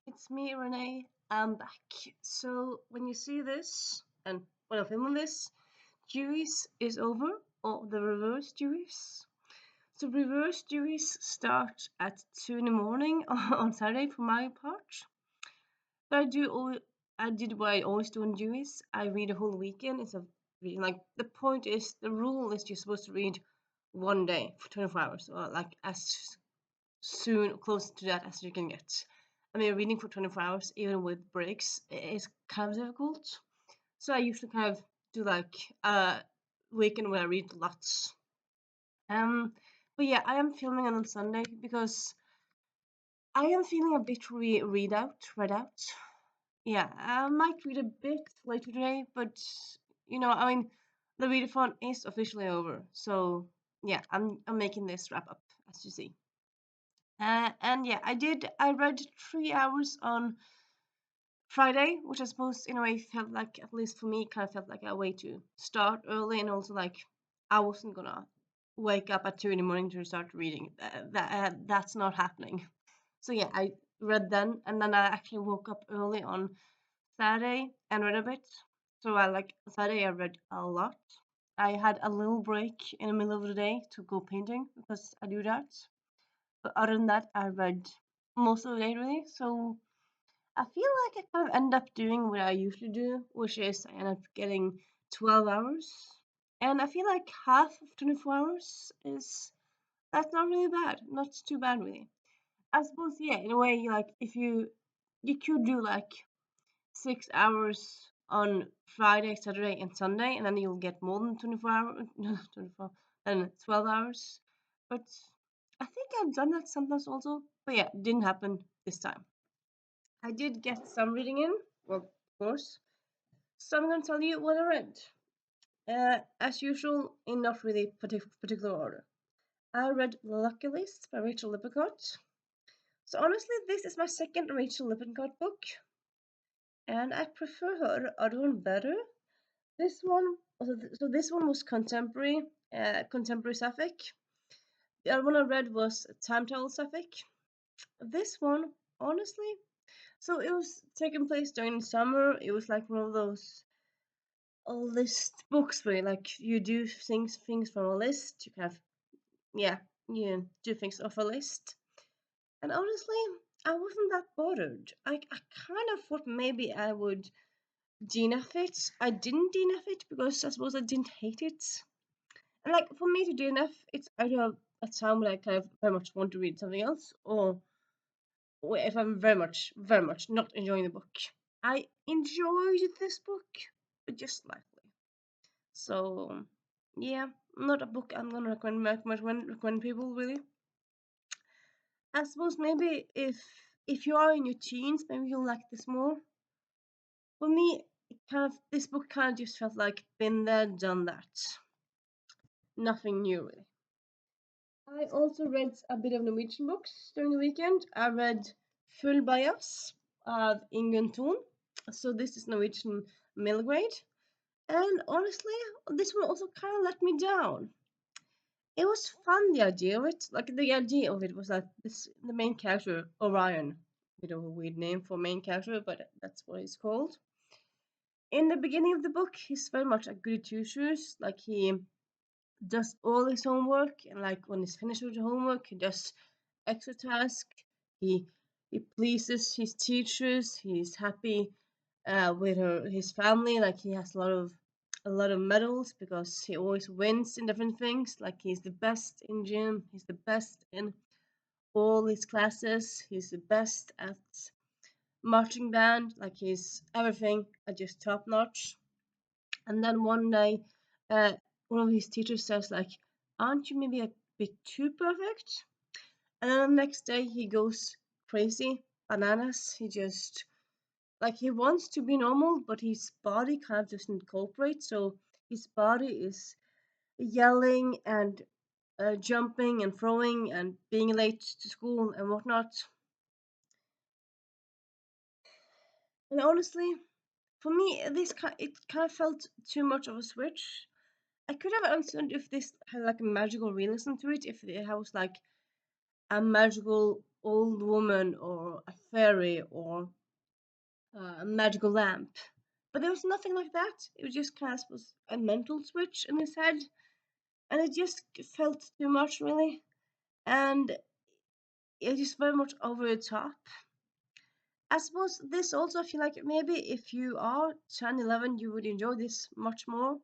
It's me, Renee. I'm back. So when you see this, and when I'm filming this, Jewish is over, or the reverse Jewish. So reverse Jewish start at 2 in the morning on Saturday for my part. But I did what I always do on Jewish. I read a whole weekend instead of reading. Like the point is, the rule is you're supposed to read one day for 24 hours, or like as soon close to that as you can get. I mean, reading for 24 hours, even with breaks, is kind of difficult. So I usually kind of do like a weekend where I read lots. Um, but yeah, I am filming it on Sunday because I am feeling a bit read out. Yeah, I might read a bit later today, but I mean, the readathon is officially over. So yeah, I'm making this wrap up as you see. And yeah, I read 3 hours on Friday, which I suppose in a way felt like, at least for me, kind of felt like a way to start early, and also like I wasn't gonna wake up at 2 in the morning to start reading. That's not happening. So yeah, I read then, and then I actually woke up early on Saturday and read a bit. So I like Saturday I read a lot. I had a little break in the middle of the day to go painting because I do that. But other than that, I read most of the day really. So I feel like I kind of end up doing what I usually do, which is I end up getting 12 hours. And I feel like half of 24 hours is, that's not really bad. Not too bad really. I suppose, yeah, in a way, like if you could do like 6 hours on Friday, Saturday, and Sunday, and then you'll get more than 24 hours, no, 24, and 12 hours. But I think I've done that sometimes also. But yeah, it didn't happen this time. I did get some reading in, well, of course. So I'm going to tell you what I read. As usual, in not really particular order. I read The Lucky List by Rachel Lippincott. So honestly, this is my second Rachel Lippincott book, and I prefer her other one better. This one, so this one was contemporary sapphic. The other one I read was time travel sapphic. This one, honestly, so it was taking place during summer. It was like one of those a list books where like you do things from a list. You kind of, yeah, you do things off a list. And honestly, I wasn't that bothered. I kind of thought maybe I would DNF it. I didn't DNF it because I suppose I didn't hate it. And like for me to DNF, it's either a time when I kind of very much want to read something else, or if I'm very much not enjoying the book. I enjoyed this book, but just slightly. So yeah, not a book I'm gonna recommend people really. I suppose maybe if you are in your teens, maybe you'll like this more. For me, this book kind of just felt like been there, done that. Nothing new really. I also read a bit of Norwegian books during the weekend. I read Full Bias of Ingunn Thon. So this is Norwegian middle grade. And honestly, this one also kind of let me down. It was fun, the idea of it. Like the idea of it was like the main character Orion, bit of a weird name for main character, but that's what it's called. In the beginning of the book, he's very much a goody two shoes. Like he does all his homework, and like when he's finished with the homework, he does extra task. He he pleases his teachers. He's happy with his family. Like he has a lot of medals because he always wins in different things. Like he's the best in gym. He's the best in all his classes. He's the best at marching band. Like he's everything at just top notch. And then one day, uh, one of his teachers says like, "Aren't you maybe a bit too perfect?" And then the next day he goes crazy, bananas. He just like he wants to be normal, but his body kind of doesn't cooperate. So his body is yelling and jumping and throwing and being late to school and whatnot. And honestly, for me, it kind of felt too much of a switch. I could have understood if this had like a magical realism to it, if it was like a magical old woman or a fairy or a magical lamp. But there was nothing like that. It was just kind of was a mental switch in his head, and it just felt too much, really. And it just very much over the top. I suppose this also, I feel like maybe if you are 10, 11, you would enjoy this much more.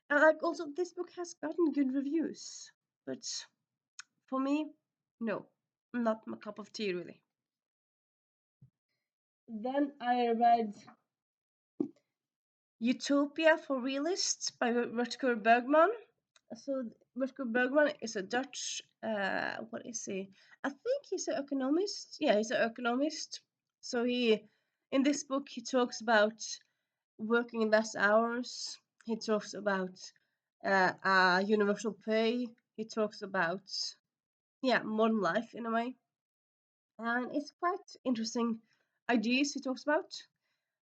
And like also, this book has gotten good reviews, but for me, no, not my cup of tea, really. Then I read Utopia for Realists by Rutger Bergman. So Rutger Bergman is a Dutch, what is he? I think he's an economist. Yeah, he's an economist. So in this book, he talks about working less hours. He talks about universal pay. He talks about, yeah, modern life in a way. And it's quite interesting ideas he talks about.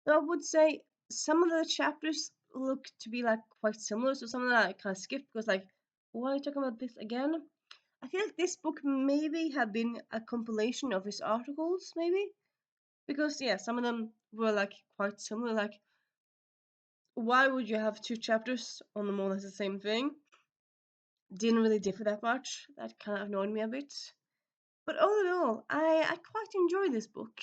So I would say some of the chapters look to be like quite similar, so some of that I kind of skipped because like, why are you talking about this again? I feel like this book maybe had been a compilation of his articles, maybe because yeah, some of them were like quite similar. Like, why would you have two chapters on the more or less the same thing? Didn't really differ that much. That kind of annoyed me a bit. But all in all, I quite enjoy this book.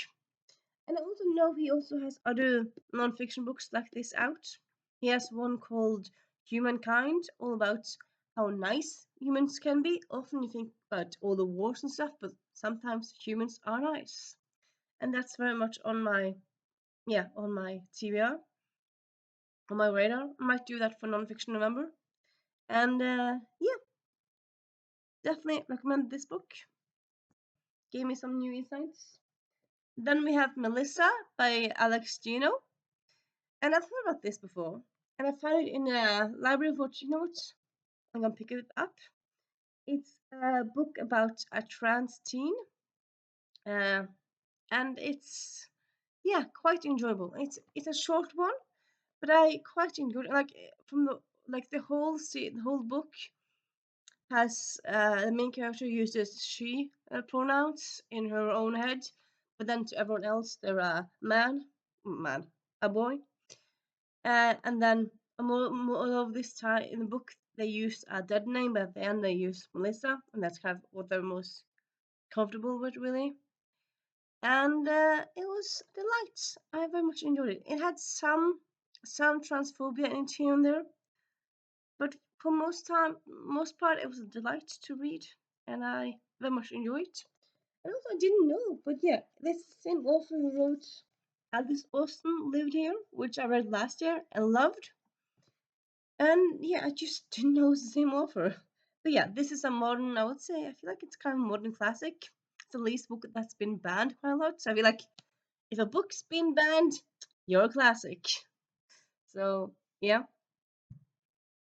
And I also know he also has other non-fiction books like this out. He has one called Humankind, all about how nice humans can be. Often you think about all the wars and stuff, but sometimes humans are nice. And that's very much on my TBR, on my radar. I might do that for non-fiction November. And yeah, definitely recommend this book. Gave me some new insights. Then we have Melissa by Alex Gino. And I've heard about this before. And I found it in a library of watching notes. I'm gonna pick it up. It's a book about a trans teen. Uh, and it's yeah, quite enjoyable. It's a short one, but I quite enjoyed it. Like from the whole book has the main character uses she pronouns in her own head, but then to everyone else they're a a boy. And then more of this time in the book they use a dead name, but at the end they use Melissa, and that's kind of what they're most comfortable with, really. And it was a delight. I very much enjoyed it. It had some transphobia in here and there, but for most part, it was a delight to read, and I very much enjoyed it. And also, I didn't know, but yeah, this same author who wrote Alice Austen lived here, which I read last year and loved. And yeah, I just didn't know it was the same author. But yeah, this is a modern, I would say, I feel like it's kind of a modern classic. It's the least book that's been banned quite a lot. So I feel like if a book's been banned, you're a classic. So yeah.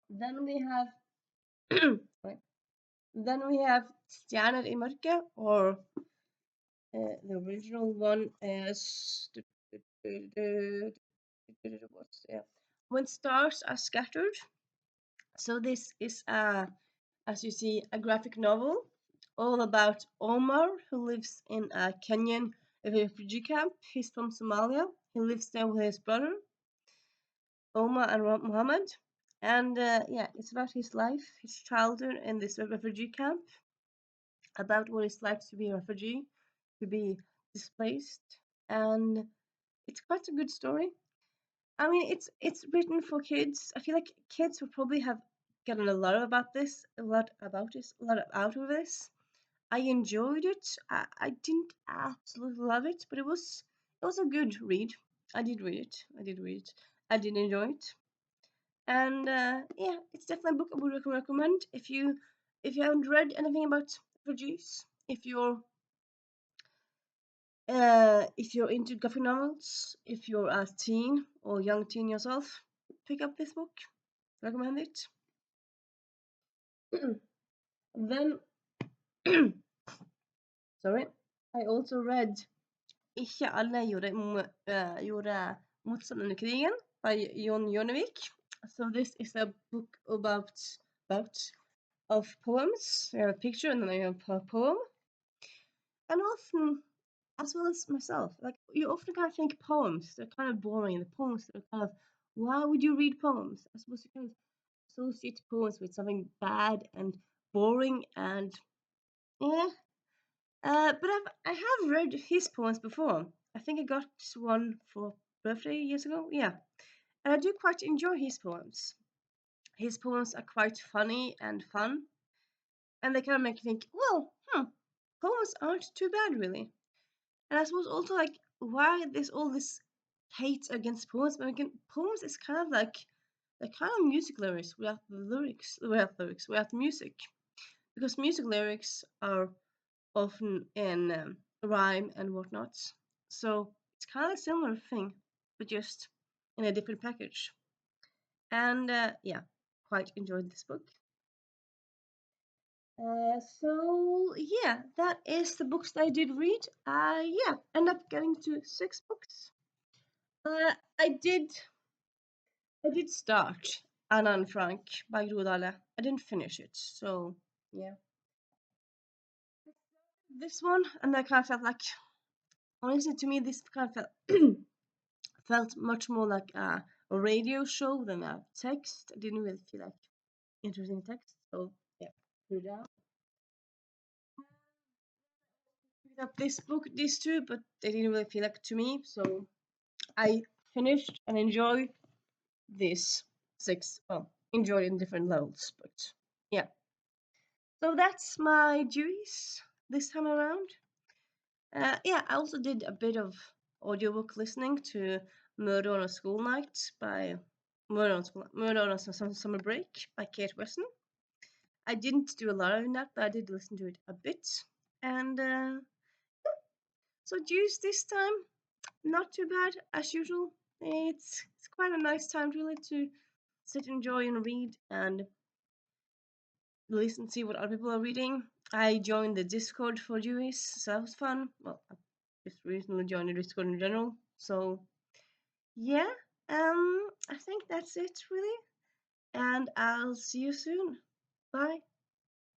Then we have then we have Stjerner i mørket, or the original one is what's yeah. When Stars Are Scattered. So this is as you see, a graphic novel all about Omar, who lives in a Kenyan refugee camp. He's from Somalia. He lives there with his brother, Omar and Muhammad. And yeah, it's about his life, his childhood in this refugee camp, about what it's like to be a refugee, to be displaced. And it's quite a good story. I mean, it's written for kids. I feel like kids would probably have gotten a lot about this, a lot out of this. I enjoyed it. I didn't absolutely love it, but it was a good read. I did read it. I did read it. I did enjoy it. And yeah, it's definitely a book I would recommend if you haven't read anything about refugees. If you're into graphic novels, if you're a teen or young teen yourself, pick up this book. Recommend it. Then, sorry, I also read Ikke alle gjorde motstand under krigen by Jon Jonevik. So this is a book about of poems. You have a picture and then you have a poem. and often, as well as myself, like you often kind of think poems, they're kind of boring. The poems that are kind of, why would you read poems? I suppose you kind of associate poems with something bad and boring and yeah. But I have read his poems before. I think I got one for birthday years ago. Yeah, and I do quite enjoy his poems. His poems are quite funny and fun, and they kind of make you think, well, poems aren't too bad really. And I suppose also like why there's all this hate against poems, but again, poems is kind of like the kind of music lyrics without the lyrics, without music, because music lyrics are often in rhyme and whatnot. So it's kind of a similar thing, but just in a different package. And yeah, quite enjoyed this book. So yeah, that is the books that I did read. Yeah, end up getting to 6 books. Uh, I did I did start Anna and Frank by Grodale. I didn't finish it, so yeah. This one, and I kind of felt like, honestly, to me, this kind of felt much more like a radio show than a text. I didn't really feel like interesting text, so yeah, threw it down. Picked up this book, these two, but they didn't really feel like to me, so I finished and enjoyed this 6. Well, enjoyed in different levels, but yeah. So that's my duties this time around. Yeah, I also did a bit of audiobook listening to Murder on a School Night by Murder on a Summer Break by Kate Weston. I didn't do a lot of that, but I did listen to it a bit. And so Juice this time, not too bad as usual. It's quite a nice time really to sit, enjoy, and read and listen, see what other people are reading. I joined the Discord for Jewish, so that was fun. Well, I just recently joined the Discord in general, so yeah. I think that's it really, and I'll see you soon. Bye.